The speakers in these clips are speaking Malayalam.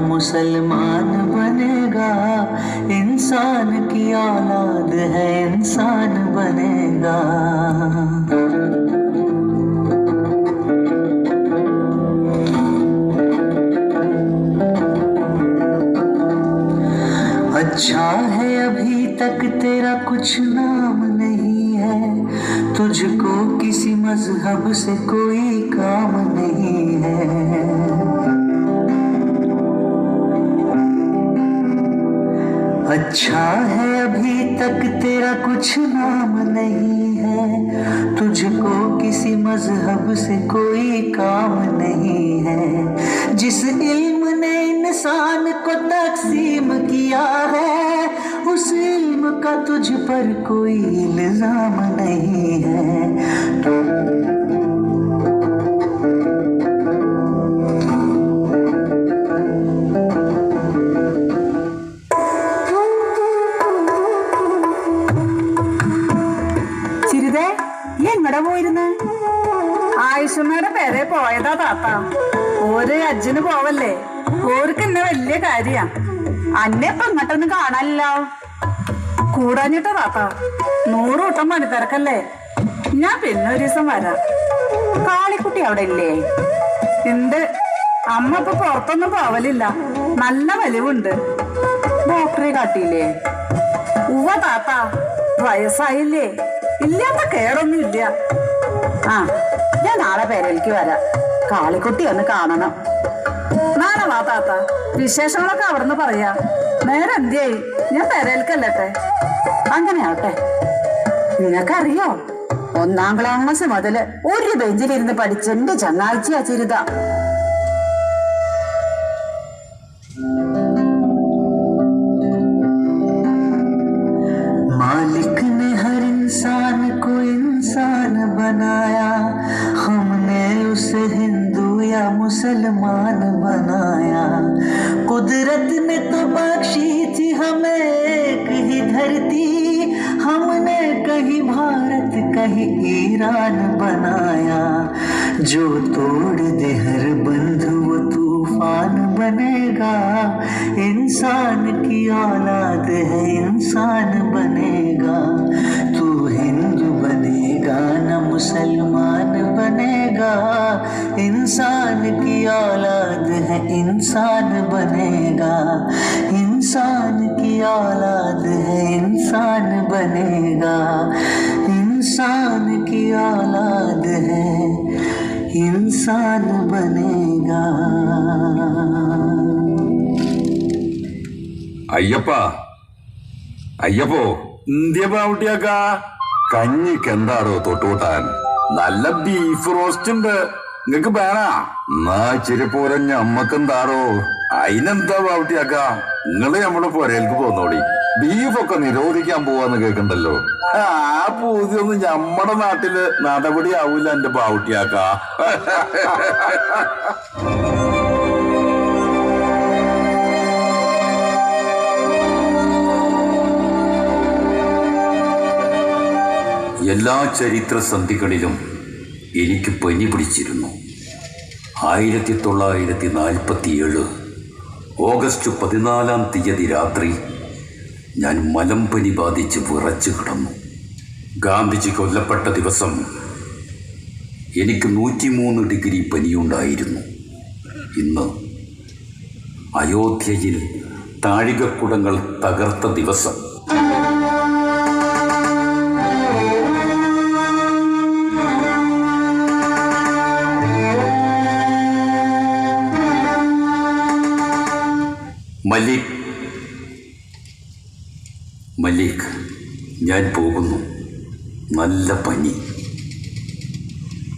मुसलमान बनेगा, इंसान की औलाद है इंसान बनेगा। अच्छा है अभी तक तेरा कुछ नाम नहीं है, तुझको किसी मजहब से कोई काम नहीं है। अच्छा है अभी तक तेरा कुछ नाम नहीं है, तुझको किसी मजहब से कोई काम नहीं है। जिस इल्म ने इंसान को तकसीम किया है, उस इल्म का तुझ पर कोई इल्जाम नहीं है। ആയിഷമ്മയുടെ പേരെ പോയതാ താത്ത. ഓര് അജ്ജിന് പോവല്ലേ, ഓർക്ക് എന്നെ വലിയ കാര്യ. അന്നെ ഇപ്പൊ ഇങ്ങോട്ടൊന്നും കാണാനില്ലോ. കൂടാഞ്ഞിട്ടോ താത്ത, 100 കൂട്ടം പണിത്തിരക്കല്ലേ. ഞാൻ പിന്നെ ഒരു ദിവസം വരാം. കാളിക്കുട്ടി അവിടെ ഇല്ലേ? ഉണ്ട്. അമ്മ ഇപ്പൊ പുറത്തൊന്നും പോവലില്ല, നല്ല വലിവുണ്ട്. ഡോക്ടറെ കാട്ടിയില്ലേ? ഉവ്വ താത്ത, വയസ്സായില്ലേ, ഇല്ലാത്ത കേടൊന്നും ഇല്ല. ആ, ഞാൻ നാളെ പേരേലേക്ക് വരാം. കാളിക്കുട്ടി ഒന്ന് കാണണം. നാളെ വാ താത്ത, വിശേഷങ്ങളൊക്കെ അവിടുന്ന് പറയാ. നേരെ എന്തിയായി, ഞാൻ പേരേൽക്കല്ലട്ടെ. അങ്ങനെ ആവട്ടെ. നിങ്ങൾക്കറിയോ, 1ാം ക്ലാസ് മുതല് ഒരു ബെഞ്ചിലിരുന്ന് പഠിച്ച എന്റെ ചങ്ങാഴ്ചയാ ചിരിത. मालिक ने हर इंसान को इंसान बनाया, हमने उसे हिंदू या मुसलमान बनाया। कुदरत ने तो बख्शी थी हमें एक ही धरती, हमने कहीं भारत कहीं ईरान बनाया। जो तोड़ दे हर बंध वो तूफान बनेगा, इंसान की औलाद है इंसान बनेगा। तू हिंदू बनेगा न मुसलमान बनेगा, इंसान की औलाद है इंसान बनेगा। इंसान की औलाद है इंसान बनेगा, इंसान की औलाद है इंसान बनेगा। അയ്യപ്പ, അയ്യപ്പോ, ഇന്ത്യപ്പാവുട്ടിയാക്ക കഞ്ഞിക്ക് എന്താടോ തൊട്ടുകൂട്ടാൻ? നല്ല ബീഫ് റോസ്റ്റ് ഉണ്ട്, നിങ്ങക്ക് വേണ? എന്നാ ഇച്ചിരി പോരഞ്ഞ അമ്മക്കെന്താടോ? അതിനെന്താ പാവുട്ടിയാക്ക, നിങ്ങള് നമ്മള് പുരയിലേക്ക് പോന്നോളി. ബീഫൊക്കെ നിരോധിക്കാൻ പോവാന്ന് കേക്കണ്ടല്ലോ. ആ പൂതിയൊന്നും ഞമ്മടെ നാട്ടില് നടപടി ആവൂല എന്റെ പാവുട്ടിയാക്ക. എല്ലാ ചരിത്ര സന്ധികളിലും എനിക്ക് പനി പിടിച്ചിരുന്നു. 1947 ഓഗസ്റ്റ് 14-ാം തീയതി രാത്രി ഞാൻ മലമ്പനി ബാധിച്ച് വിറച്ചു കിടന്നു. ഗാന്ധിജി കൊല്ലപ്പെട്ട ദിവസം എനിക്ക് 103 ഡിഗ്രി പനിയുണ്ടായിരുന്നു. ഇന്ന് അയോധ്യയിൽ താഴികക്കുടങ്ങൾ തകർത്ത ദിവസം. മല്ലിക്, മല്ലിക്, ഞാൻ പോകുന്നു. നല്ല പനി.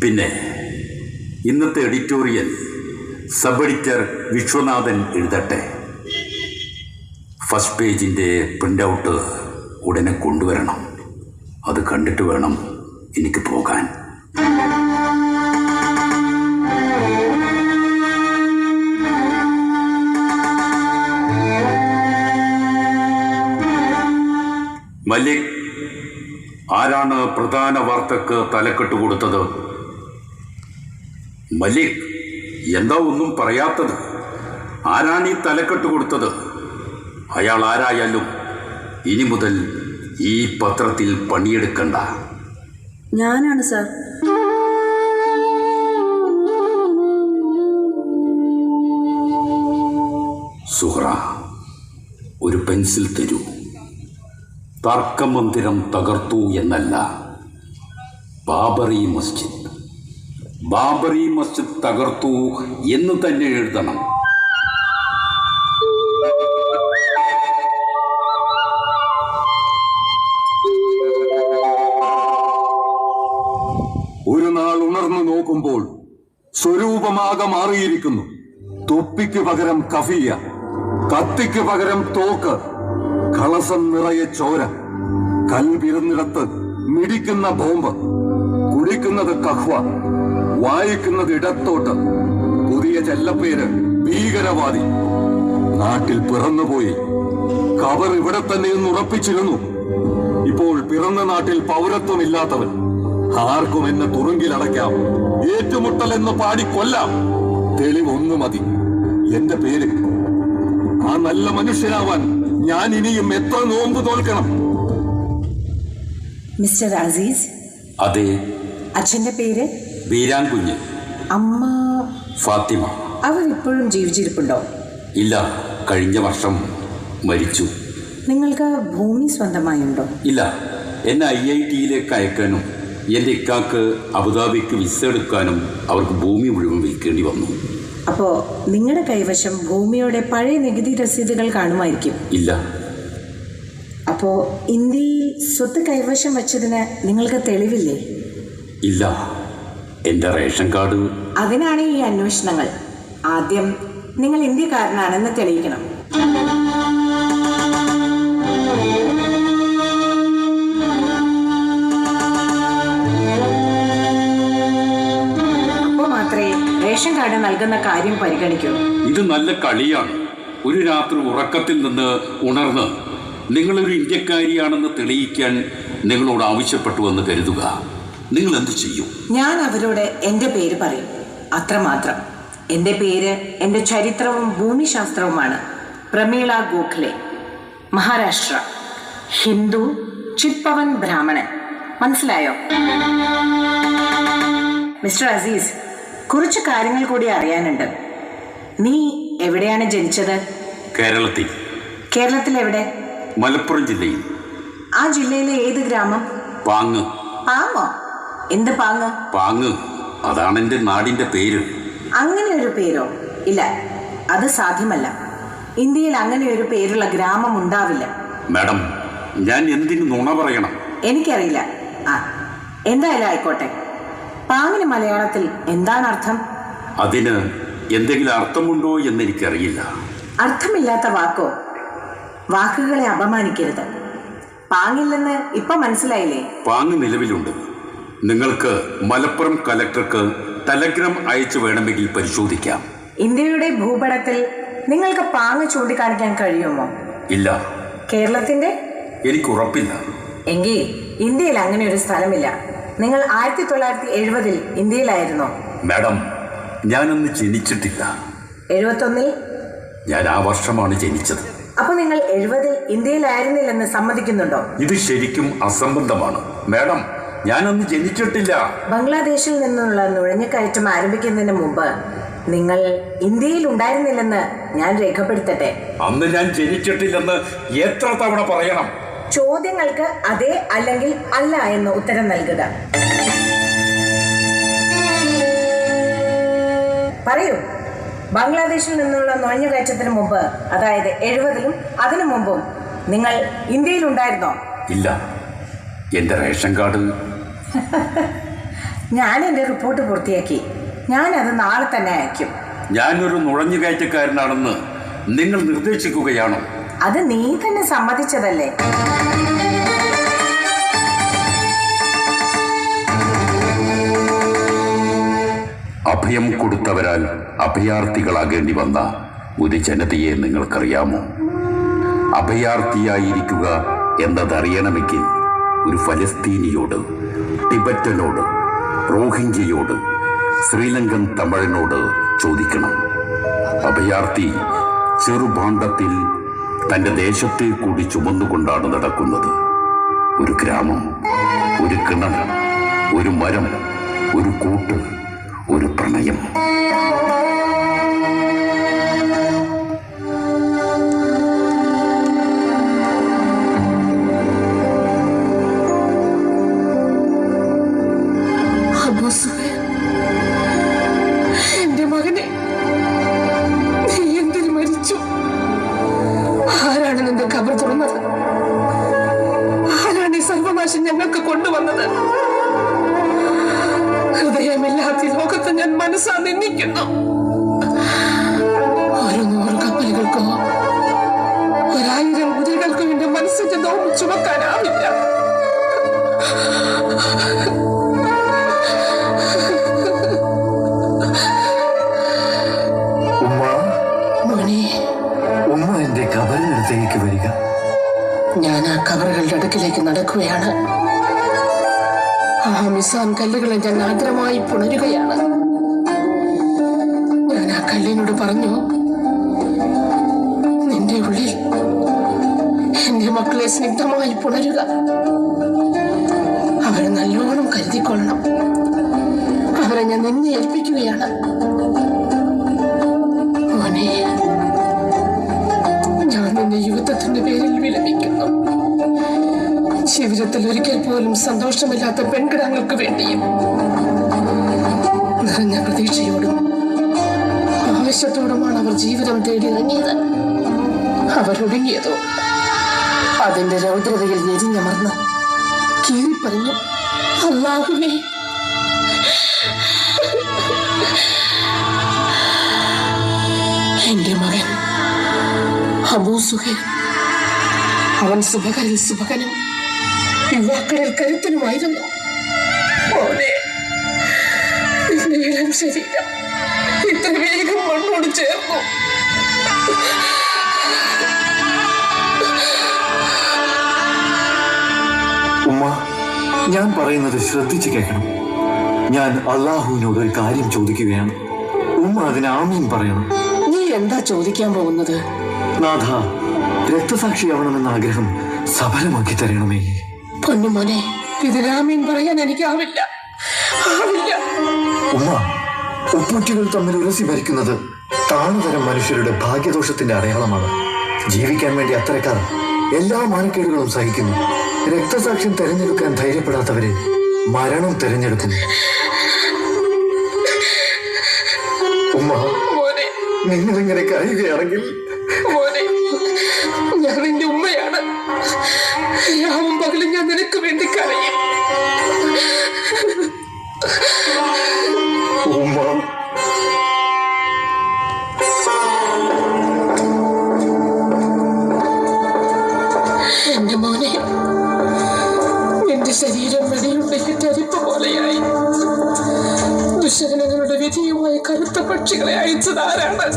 പിന്നെ ഇന്നത്തെ എഡിറ്റോറിയൽ സബ് എഡിറ്റർ വിശ്വനാഥൻ എഴുതട്ടെ. ഫസ്റ്റ് പേജിൻ്റെ പ്രിൻ്റ് ഔട്ട് ഉടനെ കൊണ്ടുവരണം. അത് കണ്ടിട്ട് വേണം എനിക്ക് പോകാൻ. മല്ലിക്, ആരാണ് പ്രധാന വാർത്തക്ക് തലക്കെട്ട് കൊടുത്തത്? മല്ലിക്, എന്താ ഒന്നും പറയാത്തത്? ആരാണ് ഈ തലക്കെട്ട് കൊടുത്തത്? അയാൾ ആരായാലും ഇനി മുതൽ ഈ പത്രത്തിൽ പണിയെടുക്കണ്ട. ഞാനാണ് സാർ. സുഹ്റ, ഒരു പെൻസിൽ തരൂ. തർക്കമന്ദിരം തകർത്തു എന്നല്ല, ബാബറി മസ്ജിദ് തകർത്തു എന്ന് തന്നെ എഴുതണം. ഒരു നാൾ ഉണർന്നു നോക്കുമ്പോൾ സ്വരൂപമാകെ മാറിയിരിക്കുന്നു. തൊപ്പിക്ക് പകരം കഫിയ, കത്തിക്ക് പകരം തോക്ക്, കളസം നിറയെ ചോര, കൽവിരുന്നിടത്ത് മിടിക്കുന്ന ബോംബ്, കുടിക്കുന്നത് കഹ്വ, വായിക്കുന്നത് ഇടത്തോട്ട്, പുതിയ ചെല്ലപ്പേര് ഭീകരവാദി. നാട്ടിൽ പിറന്നുപോയി, കബർ ഇവിടെ തന്നെയെന്ന് ഉറപ്പിച്ചിരുന്നു. ഇപ്പോൾ പിറന്ന നാട്ടിൽ പൗരത്വമില്ലാത്തവൻ. ആർക്കും എന്നെ തുറുങ്കിലടയ്ക്കാം, ഏറ്റുമുട്ടൽ എന്ന് പാടി കൊല്ലാം. തെളിവൊന്നു മതി, എന്റെ പേര്. ആ നല്ല മനുഷ്യനാവാൻ ഞാൻ ഇനിയും എത്ര നോമ്പ് തോൽക്കണം? മിസ്റ്റർ അസീസ്. അതെ. അച്ഛന്റെ പേര്? വീരാൻകുഞ്ഞ്. അമ്മ? ഫാത്തിമ. അവർ ഇപ്പോഴും ജീവിച്ചിരിപ്പുണ്ടോ? ഇല്ല, കഴിഞ്ഞ വർഷം മരിച്ചു. നിങ്ങൾക്ക് ഭൂമി സ്വന്തമായുണ്ടോ? ഇല്ല, എന്നെ IIT-യിലേക്ക് അയക്കാനും എൻ്റെ ഇക്കാക്ക് അബുദാബിക്ക് വിസ എടുക്കാനും അവർക്ക് ഭൂമി മുഴുവൻ വിൽക്കേണ്ടി വന്നു. അപ്പോ നിങ്ങളുടെ കൈവശം ഭൂമിയുടെ പഴയ നികുതി രസീതുകൾ കാണുമായിരിക്കും. ഇല്ല. അപ്പോ ഇന്ത്യയിൽ സ്വത്ത് കൈവശം വച്ചതിന് നിങ്ങൾക്ക് തെളിവില്ലേ? ഇല്ല, എൻ്റെ റേഷൻ കാർഡ്. അതിനാണ് ഈ അന്വേഷണങ്ങൾ. ആദ്യം നിങ്ങൾ ഇന്ത്യക്കാരനാണെന്ന് തെളിയിക്കണം. അപ്പോ മാത്രമേ റേഷൻ കാർഡ് നൽകുന്ന കാര്യം പരിഗണിക്കൂ. ഇത് നല്ല കളിയാണ്. ഒരു രാത്രി ഉറക്കത്തിൽ നിന്ന് ഉണർന്ന് നിങ്ങളൊരു ഇന്ത്യക്കാരിയാണെന്ന് തെളിയിക്കാൻ നിങ്ങളോട് ആവശ്യപ്പെട്ടുവെന്ന് കരുതുക. നിങ്ങൾ എന്ത് ചെയ്യും? ഞാൻ അവരോട് എൻ്റെ പേര് പറയും, അത്രമാത്രം. എൻ്റെ പേര് എൻ്റെ ചരിത്രവും ഭൂമിശാസ്ത്രവുമാണ്. പ്രമീള ഗോഖലെ, മഹാരാഷ്ട്ര, ഹിന്ദു, ചിത്പവൻ ബ്രാഹ്മണൻ. മനസ്സിലായോ? മിസ്റ്റർ അസീസ്, കുറച്ച് കാര്യങ്ങൾ കൂടി അറിയാനുണ്ട്. നീ എവിടെയാണ് ജനിച്ചത്? കേരളത്തിൽ. കേരളത്തിൽ എവിടെ? മലപ്പുറം ജില്ലയിൽ. ആ ജില്ലയിലെ ഏത് ഗ്രാമം? പാങ്ങ്. പാങ്ങോ? എന്ത് പാങ്ങ്? പാങ്ങ്, അതാണ് എൻ്റെ നാടിൻ്റെ പേര്. അങ്ങനെ ഒരു പേരോ? ഇല്ല, അത് സാധ്യമല്ല. ഇന്ത്യയിൽ അങ്ങനെ ഒരു പേരുള്ള ഗ്രാമം ഉണ്ടാവില്ല. മാഡം, ഞാൻ എന്തിനു നുണ പറയണം? എനിക്കറിയില്ല. എന്തായാലും ആയിക്കോട്ടെ. പാങ്ങിന് മലയാളത്തിൽ എന്താണ് അർത്ഥം? അതിന് എന്തെങ്കിലും അർത്ഥമുണ്ടോ എന്നെനിക്കറിയില്ല. അർത്ഥമില്ലാത്ത വാക്കോ? വാക്കുകളെ അപമാനിക്കരുത്. പാങ്ങില്ലെന്ന് ഇപ്പൊ മനസ്സിലായില്ലേ? പാങ്ങ് നിലവിലുണ്ട്. നിങ്ങൾക്ക് മലപ്പുറം കലക്ടർക്ക് ടെലഗ്രാം അയച്ചു വേണമെങ്കിൽ പരിശോധിക്കാം. ഇന്ത്യയുടെ ഭൂപടത്തിൽ നിങ്ങൾക്ക് പാങ്ങ് ചൂണ്ടിക്കാണിക്കാൻ കഴിയുമോ? ഇല്ല. കേരളത്തിന്റെ? എനിക്ക് ഉറപ്പില്ല. എങ്കിൽ ഇന്ത്യയിൽ അങ്ങനെ ഒരു സ്ഥലമില്ല. നിങ്ങൾ 1970 ഇന്ത്യയിലായിരുന്നോ? മാഡം, ഞാനന്ന് ജനിച്ചിട്ടില്ല. 71? ഞാൻ ആ വർഷമാണ് ജനിച്ചത്. അപ്പൊ നിങ്ങൾ 70 ഇന്ത്യയിലായിരുന്നില്ലെന്ന് സമ്മതിക്കുന്നുണ്ടോ? ഇത് ശരിക്കും അസംബന്ധമാണ് മാഡം. ഞാനന്ന് ജനിച്ചിട്ടില്ല. ബംഗ്ലാദേശിൽ നിന്നുള്ള നുഴഞ്ഞുകയറ്റം ആരംഭിക്കുന്നതിന് മുമ്പ് നിങ്ങൾ ഇന്ത്യയിൽ ഉണ്ടായിരുന്നില്ലെന്ന് ഞാൻ രേഖപ്പെടുത്തട്ടെ. അന്ന് ഞാൻ ജനിച്ചിട്ടില്ലെന്ന് എത്ര തവണ പറയണം? ചോദ്യങ്ങൾക്ക് അതെ അല്ലെങ്കിൽ അല്ല എന്ന് ഉത്തരം നൽകുക. പറയൂ, ബംഗ്ലാദേശിൽ നിന്നുള്ള നുഴഞ്ഞുകയറ്റത്തിന് മുമ്പ്, അതായത് 70-ലും അതിനു മുമ്പും നിങ്ങൾ ഇന്ത്യയിലുണ്ടായിരുന്നോ? ഇല്ല. എൻ്റെ റേഷൻ കാർഡ് ഞാൻ എൻ്റെ റിപ്പോർട്ട് പൂർത്തിയാക്കി. ഞാനത് നാളെ തന്നെ അയക്കും. ഞാനൊരു നുഴഞ്ഞുകയറ്റക്കാരനാണെന്ന് നിങ്ങൾ നിർദ്ദേശിക്കുകയാണോ? അത് നീ തന്നെ സമ്മതിച്ചതല്ലേ? അഭയം കൊടുത്തവരാൽ അഭയാർത്ഥികളാകേണ്ടി വന്ന ഒരു ജനതയെ നിങ്ങൾക്കറിയാമോ? അഭയാർത്ഥിയായിരിക്കുക എന്നതറിയണമെങ്കിൽ ഒരു ഫലസ്തീനിയോട്, ടിബറ്റനോട്, റോഹിംഗ്യയോട്, ശ്രീലങ്കൻ തമിഴനോട് ചോദിക്കണം. അഭയാർത്ഥി ചെറുഭാണ്ഡത്തിൽ തൻ്റെ ദേശത്തെ കൂടി ചുമന്നുകൊണ്ടാണ് നടക്കുന്നത്. ഒരു ഗ്രാമം, ഒരു കിണർ, ഒരു മരം, ഒരു കൂട്ട്, ഒരു പ്രണയം. എന്റെ മകനെ, നീ എന്തിനു മരിച്ചു? ആരാണ് നിന്റെ ഖബർ തുറന്നത്? ആരാണ് ഈ സർവനാശം ഞങ്ങൾക്ക് കൊണ്ടുവന്നത്? ഹൃദയമില്ലാത്ത ലോകത്ത് ഞാൻ മനസ്സാ നിന്ദിക്കുന്നു. ഒരു 100 കപ്പലുകൾക്കോ 1000 കുതിരകൾക്കോ എന്റെ മനസ്സിന്റെ നോമ്പ് ചുമക്കാനാവില്ല. ഉമ്മ എന്റെ കബറിനടുത്തേക്ക് വരിക. ഞാൻ ആ കബറുകളുടെ അടുക്കിലേക്ക് നടക്കുകയാണ്. ആ മിസാൻ കല്ലുകളെ ഞാൻ ആദ്രമായി പുണരുകയാണ്. ഞാൻ ആ കല്ലിനോട് പറഞ്ഞു, നിന്റെ ഉള്ളിൽ എന്റെ മക്കളെ സ്നിഗ്ധമായി പുണരുക. അവരെ നല്ലോണം കരുതിക്കൊള്ളണം. അവരെ ഞാൻ നിന്നെ ഏൽപ്പിക്കുകയാണ്. മോനെ, ഞാൻ നിന്റെ യുവത്വത്തിന്റെ പേരിൽ വിലപിക്കുന്നു. ജീവിതത്തിൽ ഒരിക്കൽ പോലും സന്തോഷമില്ലാത്ത പെൺകിടാങ്ങൾക്ക് വേണ്ടിയും നിറഞ്ഞ പ്രതീക്ഷയോടും ആവശ്യത്തോടുമാണ് അവർ ജീവിതം തേടി ഇറങ്ങിയത്. അവരൊടുങ്ങിയതോ അതിന്റെ രൗദ്രതയിൽ ഞെരിഞ്ഞമർന്ന് കീറിപ്പറഞ്ഞു, അല്ലാഹുവേ, എന്റെ മകൻ അബൂ സുഹൈൽ, അവൻ സുബകരിൽ സുബകനും യുവാക്കളിൽ കരുത്തനുമായിരുന്നു. മോനെ, നിന്റെ ഇളം ശരീരം ഇത്ര വേഗം മണ്ണോട് ചേർന്നു. ഉമ്മ, ഞാൻ പറയുന്നത് ശ്രദ്ധിച്ചു കേൾക്കണം. ഞാൻ അള്ളാഹുവിനോട് ഒരു കാര്യം ചോദിക്കുകയാണ്. ഉമ്മ അതിന് ആമീൻ പറയണം. നീ എന്താ ചോദിക്കാൻ പോകുന്നത്? നാഥ, രക്തസാക്ഷിയാവണമെന്ന ആഗ്രഹം സഫലമാക്കി തരണമേ. പൊന്നുമോനെ, ഇതിന് ആമീൻ പറയാൻ എനിക്കാവില്ല. ഉമ്മ, ഉപ്പൂറ്റികൾ തമ്മിൽ ഉരസി ഭരിക്കുന്നത് താണുതരം മനുഷ്യരുടെ ഭാഗ്യദോഷത്തിന്റെ അടയാളമാണ്. ജീവിക്കാൻ വേണ്ടി അത്തരക്കാർ എല്ലാ മാനക്കേടുകളും സഹിക്കുന്നു. രക്തസാക്ഷ്യം തെരഞ്ഞെടുക്കാൻ ധൈര്യപ്പെടാത്തവരെ മരണം തെരഞ്ഞെടുക്കുന്നു. ഉമ്മ, നിങ്ങളിങ്ങനെ കരയുകയാണെങ്കിൽ ഞാൻ നിന്റെ ഉമ്മയാണ്. രാവും പകലും ഞാൻ നിനക്ക് വേണ്ടി കരയും. ഉമ്മ, എന്റെ മോനെ, നിന്റെ ശരീരം വെടിയുണ്ടെങ്കിൽ അരിപ്പ പോലെയായി. ദുശകനങ്ങളുടെ വിധിയുമായി കറുത്ത പക്ഷികളെ അയച്ചതാരാണ്?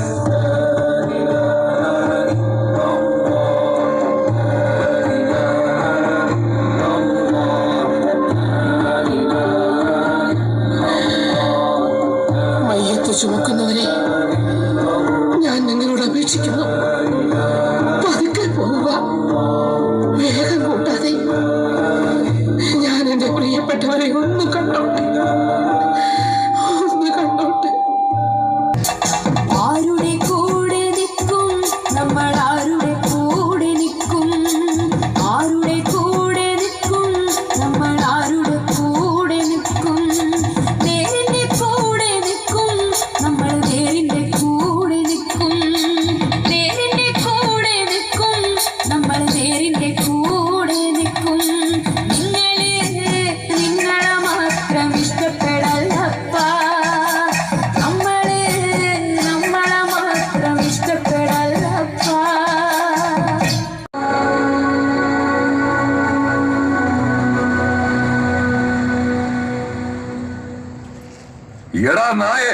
ചുമക്കുന്നവരെ ഞാൻ നിങ്ങളോട് അപേക്ഷിക്കുന്നു, പതുക്കെ പോവുക, വേഗം കൂട്ടാതെ. ഞാൻ എന്റെ പ്രിയപ്പെട്ടവരെ ഒന്ന് കണ്ടോട്ടെ. ആരുടെ കൂടെ നിൽക്കും നമ്മൾ, ആരുടെ കൂടെ നിൽക്കും, ആരുടെ കൂടെ നിൽക്കും നമ്മൾ, ആരുടെ കൂടെ നിൽക്കും, നേരിന്റെ കൂടെ നിൽക്കും നമ്മൾ, എടാ നായെ,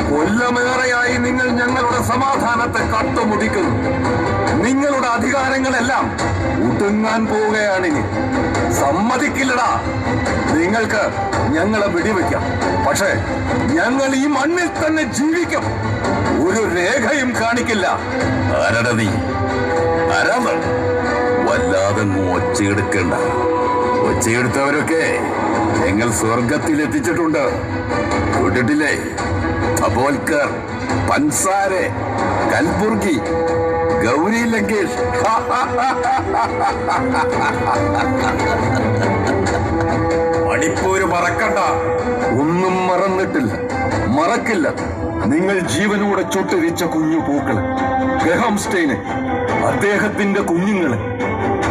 കൊല്ലമേറെയായി നിങ്ങൾ ഞങ്ങളുടെ സമാധാനത്തെ കട്ടുമുടിക്കുന്നു. നിങ്ങളുടെ അധികാരങ്ങളെല്ലാം ഒടുങ്ങാൻ പോവുകയാണിനി. സമ്മതിക്കില്ലടാ. നിങ്ങൾക്ക് ഞങ്ങളെ വെടിവെക്കാം, പക്ഷേ ഞങ്ങൾ ഈ മണ്ണിൽ തന്നെ ജീവിക്കും. ഒരു രേഖയും കാണിക്കില്ല. ആരടാ നീ? ആരാണ്? വല്ലാതെ ഒച്ചയെടുക്കണ്ട. ഒച്ചയെടുത്തവരൊക്കെ ഞങ്ങൾ സ്വർഗത്തിൽ എത്തിച്ചിട്ടുണ്ട്. കേട്ടിട്ടില്ലേ? അബോൽക്കർ, പൻസാരെ, കൽബുർഗി, ഗൗരി ലങ്കേഷ്. മണിപ്പൂര് മറക്കണ്ട. ഒന്നും മറന്നിട്ടില്ല, മറക്കില്ല. നിങ്ങൾ ജീവനോടെ ചുട്ടരിച്ച കുഞ്ഞു പൂക്കള്, ഗ്രഹാംസ്റ്റൈന്, അദ്ദേഹത്തിന്റെ കുഞ്ഞുങ്ങള്,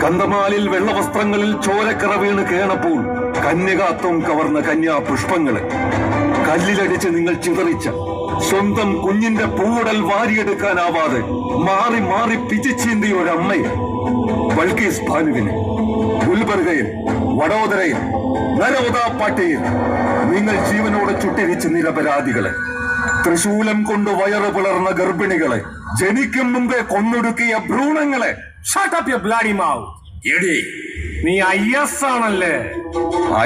കന്തമാലിൽ വെള്ളവസ്ത്രങ്ങളിൽ ചോരക്കറ വീണ് കേണപ്പോൾ കന്യകാത്വം കവർന്ന കന്യാപുഷ്പങ്ങള്, കല്ലിലടിച്ച് നിങ്ങൾ ചിതറിച്ച സ്വന്തം കുഞ്ഞിന്റെ പൂവുടൽ വാരിയെടുക്കാനാവാതെ മാറി മാറി പിച്ചിച്ചീന്തിയ ഒരമ്മയെ, ബൽക്കീസ് ബാനുവിനെ, ഗുൽബർഗയിൽ, വഡോദരയിൽ, നരോദാപാട്ടിയിൽ നിങ്ങൾ ജീവനോടെ ചുട്ടിരിച്ച് നിരപരാധികളെ, തൃശൂലം കൊണ്ട് വയറ് പിളർന്ന ഗർഭിണികളെ, ജനിക്കും മുമ്പേ കൊന്നൊടുക്കിയ ഭ്രൂണങ്ങളെ. Shut up your bloody mouth. എടീ, നീ IS ആണല്ലേ?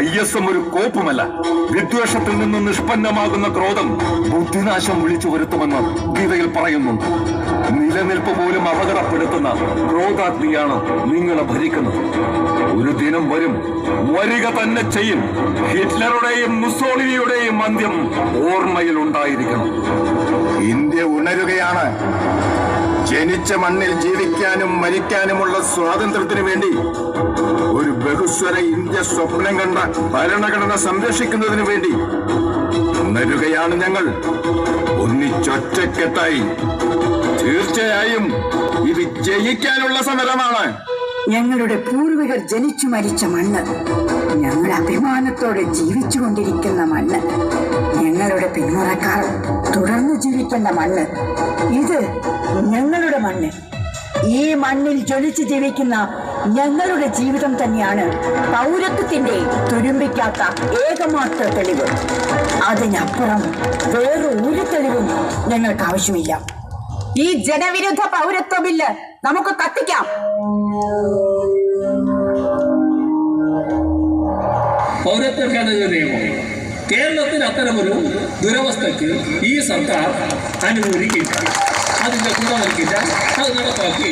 IS ഒരു കോപ്പുമല്ല. വിദ്വേഷത്തിൽ നിന്ന് നിഷ്പന്നമാകുന്ന ക്രോധം ബുദ്ധിനാശം വിളിച്ചു വരുത്തുമെന്ന് ഗീതയിൽ പറയുന്നുണ്ട്. നിലനിൽപ്പ് പോലും അപകടപ്പെടുത്തുന്ന ക്രോധാഗ്നിയാണ് നിങ്ങളെ ഭരിക്കുന്നത്. ഒരു ദിനം വരും, വരിക തന്നെ ചെയ്യും. ഹിറ്റ്ലറുടെയും മുസോളിനിയുടെയും അന്ത്യം ഓർമ്മയിൽ ഉണ്ടായിരിക്കണം. ഇന്ത്യ ഉണരുകയാണ്. ജനിച്ച മണ്ണിൽ ജീവിക്കാനും മരിക്കാനുമുള്ള സ്വാതന്ത്ര്യത്തിനു വേണ്ടി ഒരു ബഹുസ്വര ഇന്ത്യ സ്വപ്നം കണ്ട ഭരണഘടന സംരക്ഷിക്കുന്നതിനു വേണ്ടി ഉണരുകയാണ് ഞങ്ങൾ, ഒന്നിച്ചൊറ്റക്കെട്ടായി. തീർച്ചയായും ഇത് ജയിക്കാനുള്ള സമരമാണ്. ഞങ്ങളുടെ പൂർവികർ ജനിച്ചു മരിച്ച മണ്ണ്, ഞങ്ങൾ അഭിമാനത്തോടെ ജീവിച്ചുകൊണ്ടിരിക്കുന്ന മണ്ണ്, ഞങ്ങളുടെ പിന്മുറക്കാർ തുടർന്ന് ജീവിക്കേണ്ട മണ്ണ്, ഇത് ഞങ്ങളുടെ മണ്ണ്. ഈ മണ്ണിൽ ജ്വലിച്ച് ജീവിക്കുന്ന ഞങ്ങളുടെ ജീവിതം തന്നെയാണ് പൗരത്വത്തിന്റെ തുരുമ്പിക്കാത്ത ഏകമാത്ര തെളിവ്. അതിനപ്പുറം വേറെ ഒരു തെളിവും ഞങ്ങൾക്ക് ആവശ്യമില്ല. ഈ ജനവിരുദ്ധ പൗരത്വ ബില്ല് നമുക്ക് കത്തിക്കാം. പൗരത്വ ഭേദഗതി നിയമം കേരളത്തിൽ അത്തരമൊരു ദുരവസ്ഥയ്ക്ക് ഈ സർക്കാർ അനുകൂലിക്കില്ല, അതിന്റെ കൂടെ നിൽക്കില്ല, അത് നടപ്പാക്കി